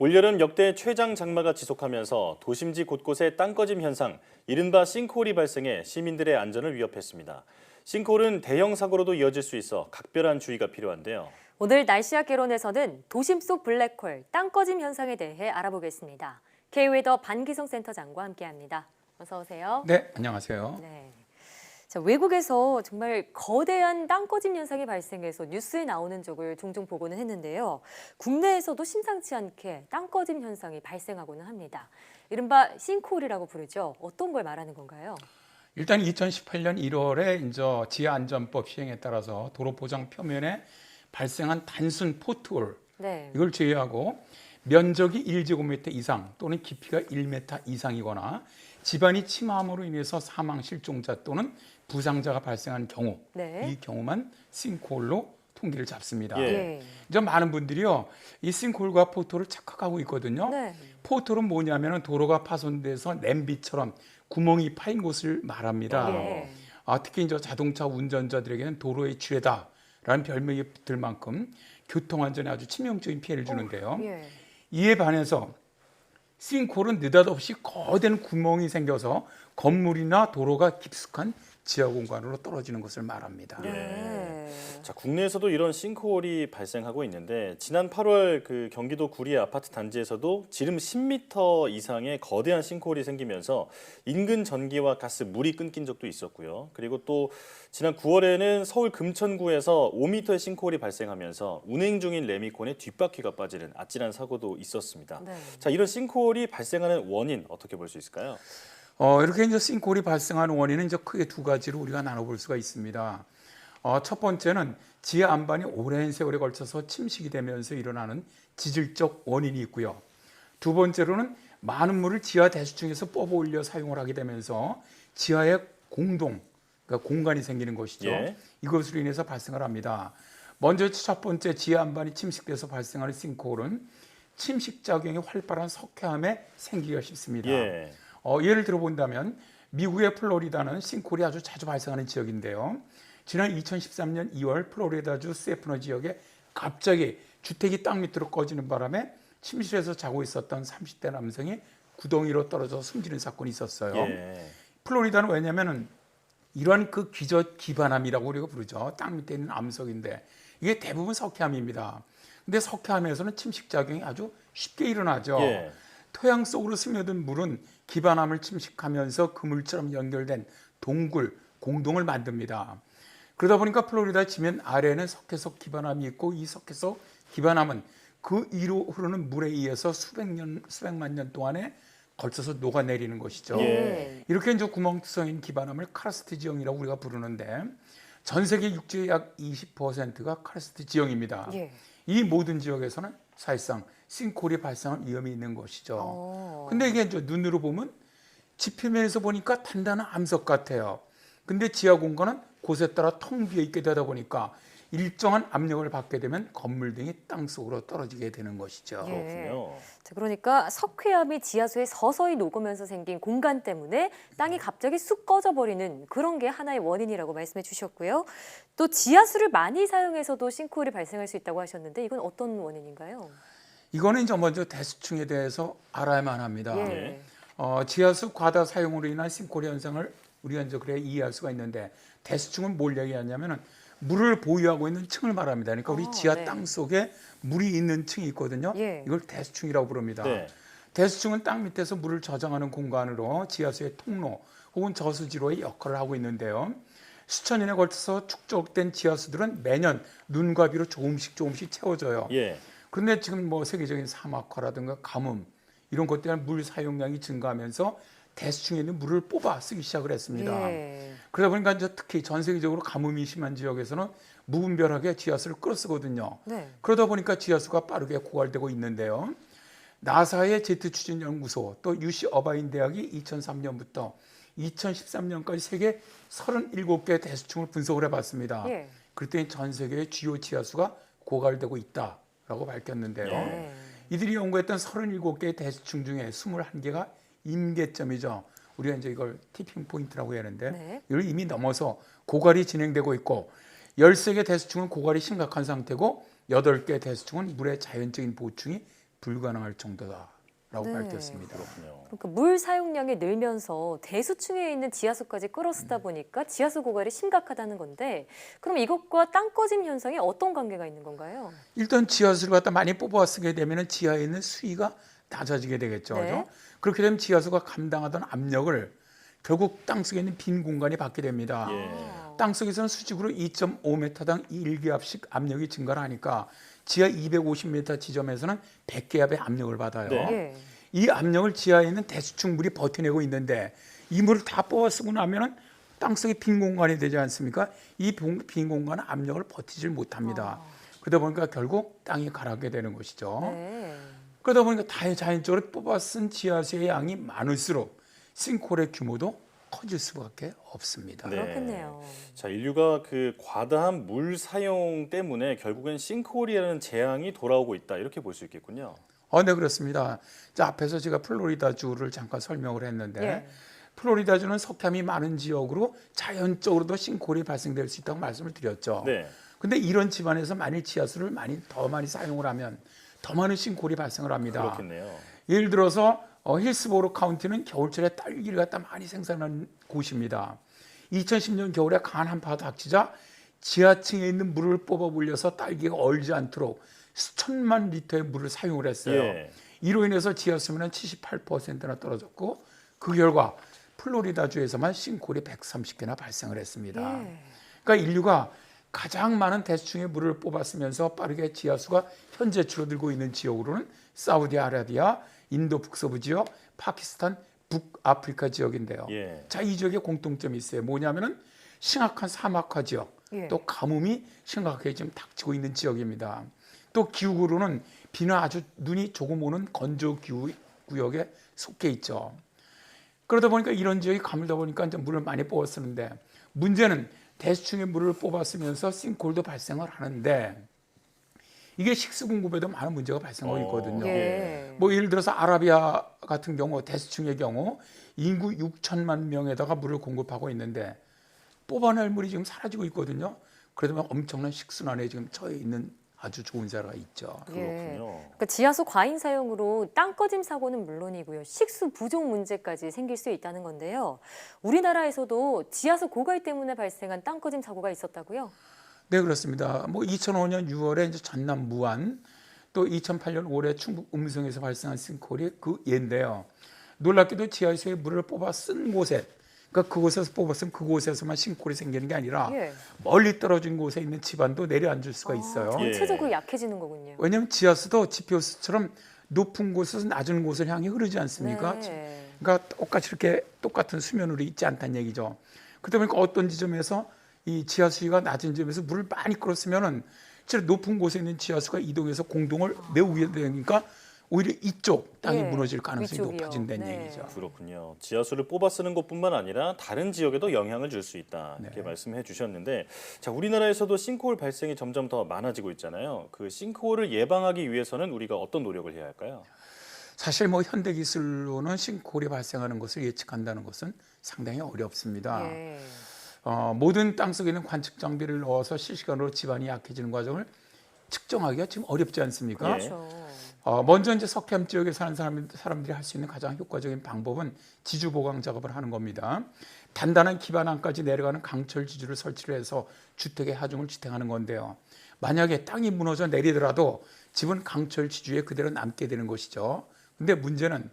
올여름 역대 최장 장마가 지속하면서 도심지 곳곳에 땅꺼짐 현상, 이른바 싱크홀이 발생해 시민들의 안전을 위협했습니다. 싱크홀은 대형 사고로도 이어질 수 있어 각별한 주의가 필요한데요. 오늘 날씨학 개론에서는 도심 속 블랙홀, 땅꺼짐 현상에 대해 알아보겠습니다. K웨더 반기성 센터장과 함께합니다. 어서 오세요. 네, 안녕하세요. 네. 자, 외국에서 정말 거대한 땅꺼짐 현상이 발생해서 뉴스에 나오는 적을 종종 보고는 했는데요. 국내에서도 심상치 않게 땅꺼짐 현상이 발생하고는 합니다. 이른바 싱크홀이라고 부르죠. 어떤 걸 말하는 건가요? 일단 2018년 1월에 이제 지하안전법 시행에 따라서 도로 보장 표면에 발생한 단순 포트홀 네. 이걸 제외하고 면적이 1제곱미터 이상 또는 깊이가 1m 이상이거나 집안이 침하함으로 인해서 사망 실종자 또는 부상자가 발생한 경우 네. 이 경우만 싱크홀로 통계를 잡습니다. 예. 이제 많은 분들이요 이 싱크홀과 포트홀을 착각하고 있거든요. 네. 포트홀은 뭐냐면은 도로가 파손돼서 냄비처럼 구멍이 파인 곳을 말합니다. 예. 특히 이제 자동차 운전자들에게는 도로의 쥐레다라는 별명이 붙을 만큼 교통안전에 아주 치명적인 피해를 주는데요. 예. 이에 반해서 싱크홀은 느닷없이 거대한 구멍이 생겨서 건물이나 도로가 깊숙한 지하 공간으로 떨어지는 것을 말합니다. 네. 자, 국내에서도 이런 싱크홀이 발생하고 있는데 지난 8월 그 경기도 구리의 아파트 단지에서도 지름 10m 이상의 거대한 싱크홀이 생기면서 인근 전기와 가스, 물이 끊긴 적도 있었고요. 그리고 또 지난 9월에는 서울 금천구에서 5m의 싱크홀이 발생하면서 운행 중인 레미콘에 뒷바퀴가 빠지는 아찔한 사고도 있었습니다. 네. 자, 이런 싱크홀이 발생하는 원인 어떻게 볼 수 있을까요? 이렇게 이제 싱크홀이 발생하는 원인은 이제 크게 두 가지로 우리가 나눠볼 수가 있습니다. 첫 번째는 지하 안반이 오랜 세월에 걸쳐서 침식이 되면서 일어나는 지질적 원인이 있고요. 두 번째로는 많은 물을 지하 대수층에서 뽑아 올려 사용을 하게 되면서 지하에 공동, 그러니까 공간이 생기는 것이죠. 예. 이것으로 인해서 발생을 합니다. 먼저 첫 번째 지하 안반이 침식돼서 발생하는 싱크홀은 침식작용이 활발한 석회암에 생기기가 쉽습니다. 예. 예를 들어본다면 미국의 플로리다는 싱크홀이 아주 자주 발생하는 지역인데요. 지난 2013년 2월 플로리다주 세프너 지역에 갑자기 주택이 땅 밑으로 꺼지는 바람에 침실에서 자고 있었던 30대 남성이 구덩이로 떨어져 숨지는 사건이 있었어요. 예. 플로리다는 왜냐하면 이러한 그 기반암이라고 우리가 부르죠. 땅 밑에 있는 암석인데 이게 대부분 석회암입니다. 근데 석회암에서는 침식작용이 아주 쉽게 일어나죠. 예. 토양 속으로 스며든 물은 기반암을 침식하면서 그물처럼 연결된 동굴, 공동을 만듭니다. 그러다 보니까 플로리다 지면 아래에는 석회석 기반암이 있고 이 석회석 기반암은 그 위로 흐르는 물에 의해서 수백만 년 동안에 걸쳐서 녹아내리는 것이죠. 예. 이렇게 이제 구멍투성인 기반암을 카르스트 지형이라고 우리가 부르는데 전 세계 육지의 약 20%가 카르스트 지형입니다. 예. 이 모든 지역에서는 사실상 싱크홀이 발생할 위험이 있는 것이죠. 근데 이게 이제 눈으로 보면 지표면에서 보니까 단단한 암석 같아요. 근데 지하 공간은 곳에 따라 텅 비어 있게 되다 보니까 일정한 압력을 받게 되면 건물 등이 땅 속으로 떨어지게 되는 것이죠. 예. 그렇군요. 자, 그러니까 석회암이 지하수에 서서히 녹으면서 생긴 공간 때문에 땅이 갑자기 쑥 꺼져버리는 그런 게 하나의 원인이라고 말씀해 주셨고요. 또 지하수를 많이 사용해서도 싱크홀이 발생할 수 있다고 하셨는데 이건 어떤 원인인가요? 이거는 이제 먼저 대수층에 대해서 알아야만 합니다. 예. 지하수 과다 사용으로 인한 싱크홀 현상을 우리가 이제 그래 이해할 수가 있는데 대수층은 뭘 얘기하냐면은 물을 보유하고 있는 층을 말합니다. 그러니까 우리 지하 네. 땅 속에 물이 있는 층이 있거든요. 예. 이걸 대수층이라고 부릅니다. 네. 대수층은 땅 밑에서 물을 저장하는 공간으로 지하수의 통로 혹은 저수지로의 역할을 하고 있는데요. 수천 년에 걸쳐서 축적된 지하수들은 매년 눈과 비로 조금씩 채워져요. 예. 그런데 지금 뭐 세계적인 사막화라든가 가뭄 이런 것 때문에 물 사용량이 증가하면서 대수층에 있는 물을 뽑아 쓰기 시작을 했습니다. 예. 그러다 보니까 이제 특히 전 세계적으로 가뭄이 심한 지역에서는 무분별하게 지하수를 끌어쓰거든요. 네. 그러다 보니까 지하수가 빠르게 고갈되고 있는데요. 나사의 제트 추진 연구소 또 UC 어바인 대학이 2003년부터 2013년까지 세계 37개 대수층을 분석을 해봤습니다. 예. 그랬더니 전 세계의 주요 지하수가 고갈되고 있다라고 밝혔는데요. 네. 이들이 연구했던 37개의 대수층 중에 21개가 임계점이죠. 우리가 이제 이걸 티핑 포인트라고 하는데 네. 이걸 이미 넘어서 고갈이 진행되고 있고 13개 대수층은 고갈이 심각한 상태고 8개 대수층은 물의 자연적인 보충이 불가능할 정도다라고 네. 밝혔습니다. 그렇군요. 그러니까 물 사용량이 늘면서 대수층에 있는 지하수까지 끌어쓰다 보니까 지하수 고갈이 심각하다는 건데 그럼 이것과 땅 꺼짐 현상이 어떤 관계가 있는 건가요? 일단 지하수를 갖다 많이 뽑아 쓰게 되면 지하에 있는 수위가 낮아지게 되겠죠. 네. 그죠? 그렇게 되면 지하수가 감당하던 압력을 결국 땅속에 있는 빈 공간이 받게 됩니다. 예. 땅속에서는 수직으로 2.5m당 1기압씩 압력이 증가를 하니까 지하 250m 지점에서는 100기압의 압력을 받아요. 네. 예. 이 압력을 지하에 있는 대수층 물이 버텨내고 있는데 이 물을 다 뽑아 쓰고 나면은 땅속에 빈 공간이 되지 않습니까? 이 빈 공간은 압력을 버티질 못합니다. 그러다 보니까 결국 땅이 가라앉게 되는 것이죠. 네. 그러다 보니까 자연적으로 뽑아 쓴 지하수의 양이 많을수록 싱크홀의 규모도 커질 수밖에 없습니다. 네. 그렇겠네요. 자, 인류가 그 과다한 물 사용 때문에 결국엔 싱크홀이라는 재앙이 돌아오고 있다 이렇게 볼 수 있겠군요. 네, 그렇습니다. 자, 앞에서 제가 플로리다주를 잠깐 설명을 했는데 예. 플로리다주는 석탄이 많은 지역으로 자연적으로도 싱크홀이 발생될 수 있다고 말씀을 드렸죠. 네. 근데 이런 집안에서 만일 지하수를 더 많이 사용을 하면 더 많은 싱크홀이 발생을 합니다. 그렇겠네요. 예를 들어서 힐스보로 카운티는 겨울철에 딸기를 갖다 많이 생산하는 곳입니다. 2010년 겨울에 강한 한파가 닥치자 지하층에 있는 물을 뽑아 올려서 딸기가 얼지 않도록 수천만 리터의 물을 사용을 했어요. 예. 이로 인해서 지하수면은 78%나 떨어졌고 그 결과 플로리다주에서만 싱크홀이 130개나 발생을 했습니다. 예. 그러니까 인류가 가장 많은 대수층의 물을 뽑았으면서 빠르게 지하수가 현재 줄어들고 있는 지역으로는 사우디아라비아, 인도 북서부 지역, 파키스탄, 북아프리카 지역인데요. 예. 자, 이 지역에 공통점이 있어요. 뭐냐면은 심각한 사막화 지역, 예. 또 가뭄이 심각하게 지금 닥치고 있는 지역입니다. 또 기후구로는 비는 아주 눈이 조금 오는 건조 기후 구역에 속해 있죠. 그러다 보니까 이런 지역이 가물다 보니까 이제 물을 많이 뽑아 쓰는데 문제는 대수층의 물을 뽑아 쓰면서 싱크홀도 발생을 하는데 이게 식수 공급에도 많은 문제가 발생하고 있거든요. 예. 뭐 예를 들어서 아라비아 같은 경우 대수층의 경우 인구 6천만 명에다가 물을 공급하고 있는데 뽑아낼 물이 지금 사라지고 있거든요. 그러다 보면 엄청난 식순환에 지금 처해 있는 아주 좋은 사례가 있죠. 예. 그렇군요. 그러니까 지하수 과잉 사용으로 땅 꺼짐 사고는 물론이고요. 식수 부족 문제까지 생길 수 있다는 건데요. 우리나라에서도 지하수 고갈 때문에 발생한 땅 꺼짐 사고가 있었다고요? 네, 그렇습니다. 뭐 2005년 6월에 이제 전남 무안, 또 2008년 올해 충북 음성에서 발생한 싱크홀이 그 예인데요. 놀랍게도 지하수에 물을 뽑아 쓴 곳에, 그러니까 그곳에서 뽑았으면 그곳에서만 싱크홀이 생기는 게 아니라 예. 멀리 떨어진 곳에 있는 집안도 내려앉을 수가 있어요. 전체적으로 약해지는 거군요. 왜냐하면 지하수도 지표수처럼 높은 곳에서 낮은 곳을 향해 흐르지 않습니까? 네. 그러니까 똑같이 이렇게 똑같은 수면으로 있지 않다는 얘기죠. 그러다 보니까 어떤 지점에서 이 지하수위가 낮은 지점에서 물을 많이 끌었으면은 실제 높은 곳에 있는 지하수가 이동해서 공동을 메우게 되니까 오히려 이쪽 땅이 예, 무너질 가능성이 위쪽이요. 높아진다는 네. 얘기죠. 그렇군요. 지하수를 뽑아 쓰는 것뿐만 아니라 다른 지역에도 영향을 줄 수 있다 이렇게 네. 말씀해 주셨는데, 자, 우리나라에서도 싱크홀 발생이 점점 더 많아지고 있잖아요. 그 싱크홀을 예방하기 위해서는 우리가 어떤 노력을 해야 할까요? 사실 뭐 현대 기술로는 싱크홀이 발생하는 것을 예측한다는 것은 상당히 어렵습니다. 예. 모든 땅속에 있는 관측 장비를 넣어서 실시간으로 집안이 약해지는 과정을 측정하기가 지금 어렵지 않습니까? 예. 그렇죠. 먼저 이제 석탄 지역에 사는 사람들이 할 수 있는 가장 효과적인 방법은 지주 보강 작업을 하는 겁니다. 단단한 기반안까지 내려가는 강철 지주를 설치를 해서 주택의 하중을 지탱하는 건데요. 만약에 땅이 무너져 내리더라도 집은 강철 지주에 그대로 남게 되는 것이죠. 근데 문제는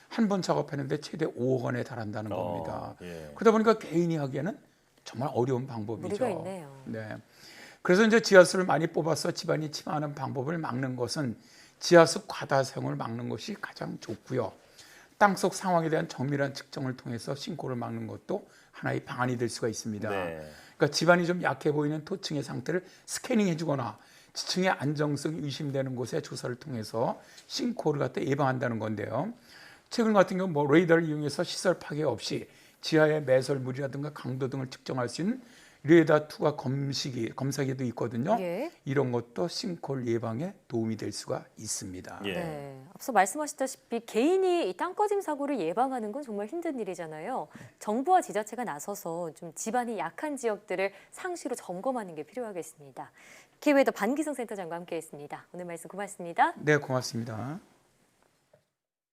한 번 작업했는데 최대 5억 원에 달한다는 겁니다. 예. 그러다 보니까 개인이 하기에는 정말 어려운 방법이죠. 무리가 있네요. 네. 그래서 이제 지하수를 많이 뽑아서 집안이 침하는 방법을 막는 것은 지하수 과다 사용을 막는 것이 가장 좋고요. 땅속 상황에 대한 정밀한 측정을 통해서 싱크홀을 막는 것도 하나의 방안이 될 수가 있습니다. 네. 그러니까 집안이 좀 약해 보이는 토층의 상태를 스캐닝해주거나 지층의 안정성이 의심되는 곳에 조사를 통해서 싱크홀을 갖다 예방한다는 건데요. 최근 같은 경우 뭐 레이더를 이용해서 시설 파괴 없이 지하의 매설물이라든가 강도 등을 측정할 수 있는 레이더2가 검사기도 있거든요. 예. 이런 것도 싱크홀 예방에 도움이 될 수가 있습니다. 예. 네. 앞서 말씀하셨다시피 개인이 이 땅 꺼짐 사고를 예방하는 건 정말 힘든 일이잖아요. 정부와 지자체가 나서서 좀 집안이 약한 지역들을 상시로 점검하는 게 필요하겠습니다. 기회도 반기성 센터장과 함께했습니다. 오늘 말씀 고맙습니다. 네, 고맙습니다.